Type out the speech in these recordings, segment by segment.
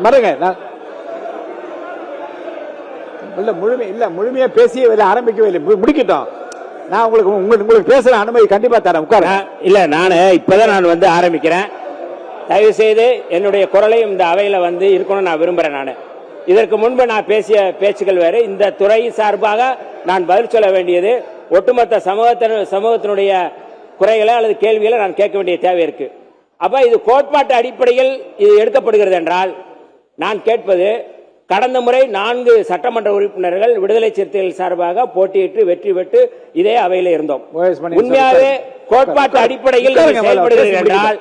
மறுங்க முழுமையா பேசி ஆரம்பிக்கவே இல்லை, முடிக்கட்டும். நான் உங்களுக்கு பேசுற அனுமதி கண்டிப்பா தரேன். உட்கார இல்ல, நான் இப்பதான் நான் வந்து ஆரம்பிக்கிறேன். தயவு செய்து என்னுடைய குரலையும் இந்த அவையில வந்து இருக்கணும்னு நான் விரும்புறேன். நான் இதற்கு முன்பு நான் பேசிய பேச்சுக்கள் வேறு. இந்த துறை சார்பாக நான் பதில் சொல்ல வேண்டியது ஒட்டுமொத்த சமூகத்தினுடைய குறைகளை அல்லது கேள்விகளை நான் கேட்க வேண்டிய தேவை இருக்கு. அப்ப இது கோட்பாட்டு அடிப்படையில் இது எடுக்கப்படுகிறது என்றால் நான் கேட்பது, கடந்த முறை 4 சட்டமன்ற உறுப்பினர்கள் விடுதலை சிறுத்தைகள் சார்பாக போட்டியிட்டு வெற்றி பெற்று இதே அவையில் இருந்தோம். உண்மையாவே கோட்பாட்டு அடிப்படையில் செயல்படுகிறது என்றால்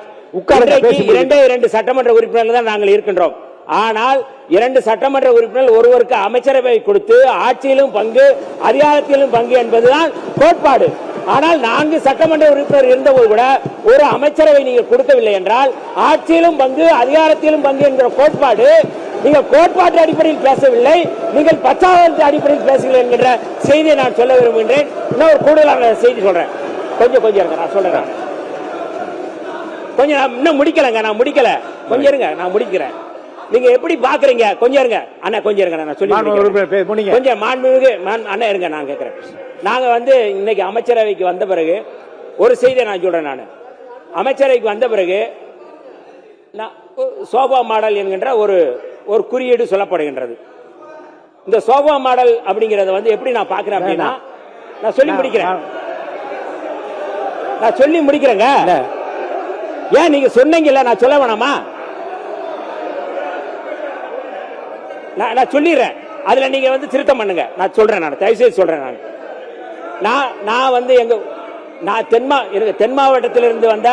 2 சட்டமன்ற உறுப்பினர்கள் தான் நாங்கள் இருக்கின்றோம். ஆனால் 2 சட்டமன்ற உறுப்பினர்கள் ஒருவருக்கு அமைச்சரவை கொடுத்து ஆட்சியிலும் பங்கு அதிகாரத்திலும் பங்கு என்பதுதான் கோட்பாடு. ஆனால் 4 சட்டமன்ற உறுப்பினர் இருந்தபோது கூட ஒரு அமைச்சரவை நீங்கள் கொடுக்கவில்லை என்றால் ஆட்சியிலும் பங்கு அதிகாரத்திலும் பங்கு என்கிற கோட்பாடு, நீங்கள் கோட்பாட்டு அடிப்படையில் பேசவில்லை, நீங்கள் பச்சாதாரத்தின் அடிப்படையில் பேசுகிறீர்கள் என்கிற செய்தியை நான் சொல்ல விரும்புகின்றேன். இன்னொரு கூடுதலான செய்தி சொல்றேன். கொஞ்சம் இருங்க, நான் சொல்றேன். கொஞ்சம் இன்னும் முடிக்கலங்க, நான் முடிக்கல. கொஞ்சம் இருங்க, நான் முடிக்கிறேன். நீங்க எப்படி பாக்குறீங்க? கொஞ்சம் இருங்க அண்ணா, கொஞ்சம் இருங்க, நான் சொல்லி கொஞ்சம் மாண்புமிகு அண்ணா இருங்க, நான் கேட்கிறேன். நாங்க வந்து இன்னைக்கு அமைச்சரவைக்கு வந்த பிறகு ஒரு செய்தியை நான் சொல்றேன். நான் அமைச்சரவைக்கு வந்த பிறகு சோபா மாடல் என்கின்ற ஒரு குறியீடு சொல்லப்படுகின்றது. இந்த சோபா மாடல் அப்படிங்கறத வந்து எப்படி நான் பாக்குறேன் அப்படின்னா, நான் சொல்லி முடிக்கிறேங்க. ஏன் நீங்க சொன்னீங்கல்ல, நான் சொல்ல வேணாமா? நான் சொல்லிடுறேன். அதுல நீங்க வந்து திருத்தம் பண்ணுங்க. நான் சொல்றேன், நான் தயவு செய்து சொல்றேன். நான் வந்து தென் மாவட்டத்திலிருந்து வந்த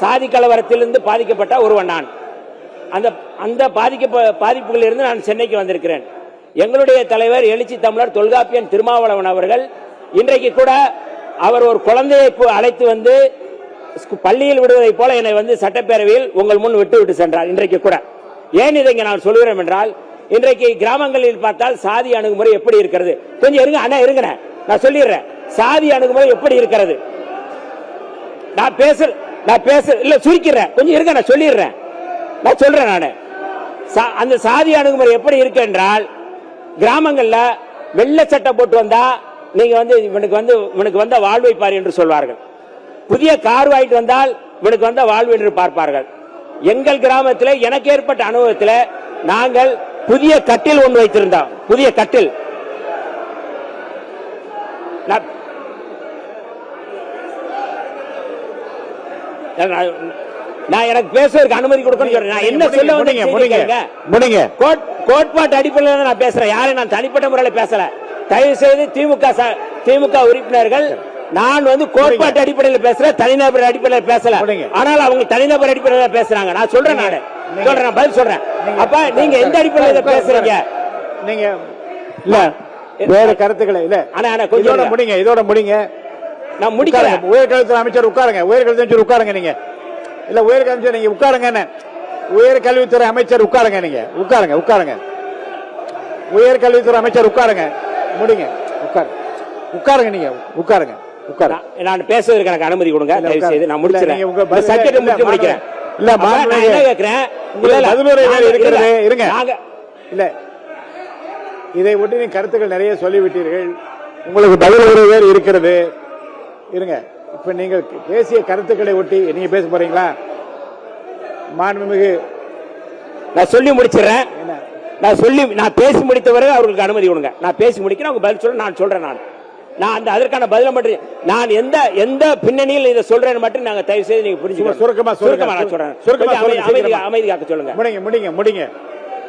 சாதி கலவரத்திலிருந்து பாதிக்கப்பட்ட ஒருவன். நான் அந்த பாதிப்புகளில் இருந்து நான் சென்னைக்கு வந்திருக்கிறேன். எங்களுடைய தலைவர் எழுச்சி தமிழர் தொல்காப்பியன் திருமாவளவன் அவர்கள் இன்றைக்கு கூட அவர் ஒரு குழந்தையை அழைத்து வந்து பள்ளியில் விடுவதை போல என்னை வந்து சட்டப்பேரவையில் உங்கள் முன் விட்டு சென்றார். இன்றைக்கு கூட ஏன் இதை நான் சொல்கிறேன் என்றால், இன்றைக்கு கிராமங்களில் பார்த்தால் சாதி அணுகுமுறை எப்படி இருக்கிறது? கொஞ்சம் இருங்க அண்ணா, இருங்க, நான் சொல்லிடுறேன். சாதி அணுகுமுறை எப்படி இருக்கிறது? நான் பேச இல்ல, சுருக்கிறேன். கொஞ்சம் இருங்க, நான் சொல்லிடுறேன். நான் சொல்றேன். நான் அந்த சாதி அணுகுமுறை எப்படி இருக்கு என்றால், கிராமங்கள்ல வெள்ளை சட்டை போட்டு வந்தா நீங்க வந்து இவனுக்கு வந்த வாழ்வை பார் என்று சொல்வார்கள். புதிய கார் வாங்கிட்டு வந்தால் இவனுக்கு வந்த வாழ்வு என்று பார்ப்பார்கள். எங்கள் கிராமத்தில் எனக்கு ஏற்பட்ட அனுபவத்தில் நாங்கள் புதிய கட்டில் ஒன்று வைத்திருந்தோம். புதிய கட்டில். நான் எனக்கு பேசுவதற்கு அனுமதி கொடுக்கணும் சொல்றேன். நான் என்ன சொல்ல வந்தீங்க? கோட்பாட்டு அடிப்படையில் நான் பேசுறேன். யாரும் நான் தனிப்பட்ட முறையில் பேசல. தயவு செய்து திமுக உறுப்பினர்கள், நான் வந்து கோட்பாட்டு அடிப்படையில் பேசுறேன், தனிநபர் அடிப்படையில் பேசல. ஆனால் அவங்க தனிநபர் அடிப்படையில் பேசுறாங்க. நான் சொல்றேன், நான் பதில் சொல்றேன். அப்ப நீங்க எந்த அடிப்படையில் பேசுறீங்க? நீங்க இல்ல வேற கருத்துக்களை இல்ல. ஆனா கொஞ்சம் முடிங்க, இதோட முடிங்க. நான் முடிக்கிறேன். உயர்கல்வித்துறை அமைச்சர் உட்காருங்க. உயர்கல்வி அமைச்சர் உட்காருங்க. நீங்க இல்ல உயர்கல்வி அமைச்சர் நீங்க உட்காருங்க. உயர்கல்வித்துறை அமைச்சர் உட்காருங்க. நீங்க உட்காருங்க. உயர்கல்வித்துறை அமைச்சர் உட்காருங்க. முடிங்க. உட்காருங்க. நீங்க உட்காருங்க. நான் பேசுவதற்கு எனக்கு அனுமதி கொடுங்க. தயவு செய்து நான் முடிக்கிறேன். முடிக்கிறேன். இல்ல நான் என்ன கேக்குறேன், இருங்க. இல்ல இதை ஒட்டி நீங்க கருத்துக்கள் நிறைய சொல்லிவிட்டீர்கள். உங்களுக்கு பதில் வேறு இருக்கிறது. இருங்க. இப்ப நீங்கள் பேசிய கருத்துக்களை ஒட்டி நீங்க பேச போறீங்களா? மாண்புமிகு நான் சொல்லி முடிச்சிடறேன். நான் பேசி முடித்தவரை அவர்களுக்கு அனுமதி கொடுங்க. நான் பேசி முடிக்கிறேன், அவங்க பதில் சொல்றேன். நான் சொல்றேன். நான் அதற்கான பதில மட்டும், நான் எந்த பின்னணியில் இதை சொல்றேன்னு மட்டும் நாங்க தயவு செய்து நீங்க புரிஞ்சுக்கணும். சுருக்கமா நான் சொல்றேன். அமைதி காக்க சொல்லுங்க. முடிங்க.